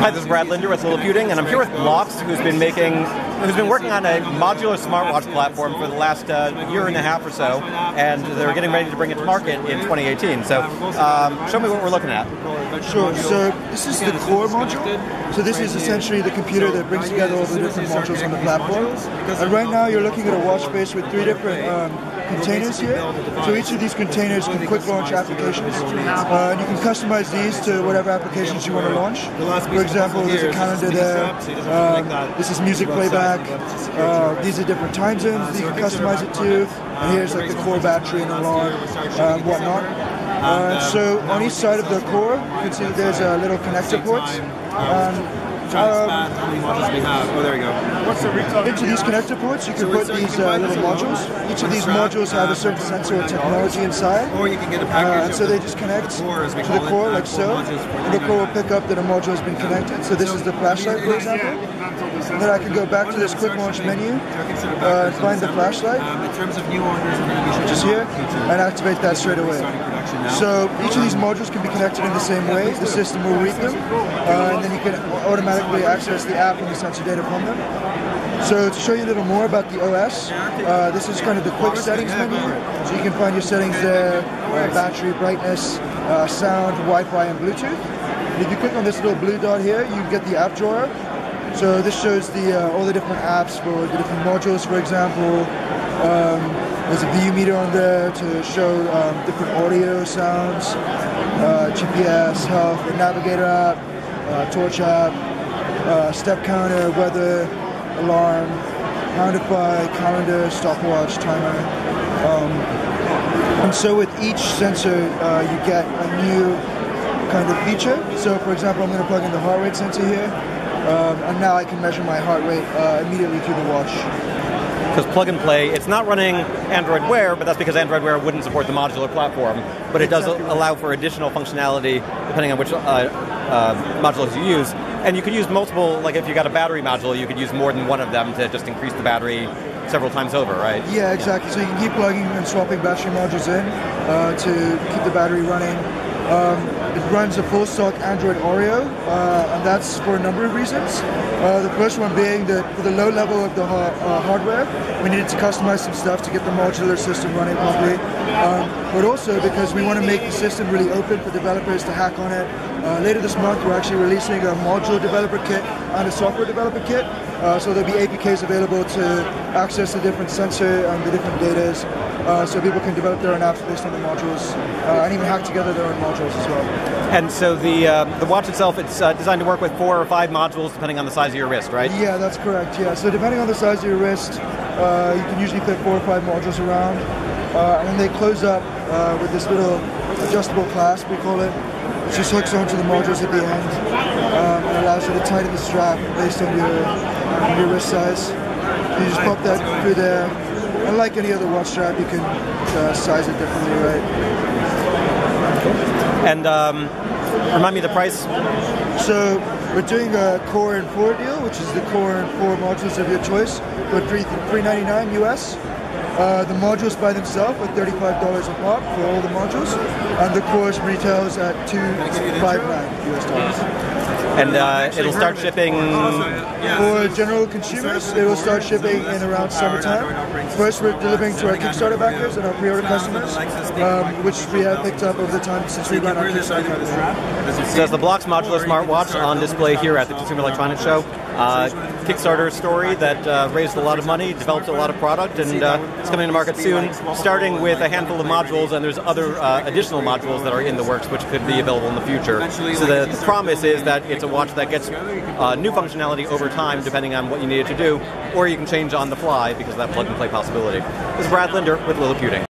Hi, this is Brad Linder with Liliputing, and I'm here with Blocks, who's been working on a modular smartwatch platform for the last year and a half or so, and they're getting ready to bring it to market in 2018. So, show me what we're looking at. Sure. So this is the core module. So this is essentially the computer that brings together all the different modules on the platform. And right now you're looking at a watch face with three different containers here. So each of these containers can quick launch applications. And you can customize these to whatever applications you want to launch. For example, there's a calendar there. This is music playback. These are different time zones that you can customize it to. And here's like the core battery and alarm and whatnot. So on each side of the core, you can see that there's little connector ports. There you go. Into these connector ports, you can put these little modules. Each of these modules have a certain sensor or technology inside. Or you can get a package. And so they just connect to the core like so. And the core will pick up that a module has been connected. So this is the flashlight, for example. And then I can go back to this quick launch menu and find the flashlight, which is here, and activate that straight away. So each of these modules can be connected in the same way. The system will read them, and then you can automatically access the app and the sensor data from them. So to show you a little more about the OS, this is kind of the quick settings menu. So you can find your settings there, battery, brightness, sound, Wi-Fi, and Bluetooth. And if you click on this little blue dot here, you get the app drawer. So this shows all the different apps for the different modules. For example, there's a view meter on there to show different audio sounds, GPS, health, the navigator app, torch app, step counter, weather, alarm, Houndify, calendar, stopwatch, timer. And so with each sensor, you get a new kind of feature. So for example, I'm going to plug in the heart rate sensor here. And now I can measure my heart rate immediately through the watch. Because plug and play, it's not running Android Wear, but that's because Android Wear wouldn't support the modular platform. But it does allow for additional functionality depending on which modules you use. And you could use multiple, like if you got a battery module, you could use more than one of them to just increase the battery several times over, right? Yeah, exactly. So you can keep plugging and swapping battery modules in to keep the battery running. It runs a full stock Android Oreo, and that's for a number of reasons. The first one being that for the low level of the hardware, we needed to customize some stuff to get the modular system running properly. But also because we want to make the system really open for developers to hack on it. Later this month, we're actually releasing a Modular Developer Kit and a Software Developer Kit. So there'll be APKs available to access the different sensor and the different datas, so people can develop their own apps based on the modules, and even hack together their own modules as well. And so the watch itself, it's designed to work with 4 or 5 modules depending on the size of your wrist, right? Yeah, that's correct. Yeah, so depending on the size of your wrist, you can usually fit 4 or 5 modules around, and then they close up with this little adjustable clasp, we call it, which just hooks onto the modules at the end and allows you to tighten the strap based on your wrist size. You just pop that through there, and like any other watch strap, you can size it differently, right? And remind me the price. So we're doing a Core and 4 deal, which is the Core and 4 modules of your choice for $399 US. The modules by themselves are $35 a pop for all the modules, and the Cores retails at $259 US. And it'll start shipping... For general consumers, it will start shipping in around summertime. First, we're delivering to our Kickstarter backers and our pre-order customers, which we have picked up over the time since we ran our Kickstarter campaign. So that's the Blocks Modular Smartwatch on display here at the Consumer Electronics Show. Kickstarter story that raised a lot of money, developed a lot of product, and it's coming to market soon, starting with a handful of modules, and there's other additional modules that are in the works which could be available in the future. So the promise is that it's a watch that gets new functionality over time depending on what you need it to do, or you can change on the fly because of that plug and play possibility. This is Brad Linder with Liliputing.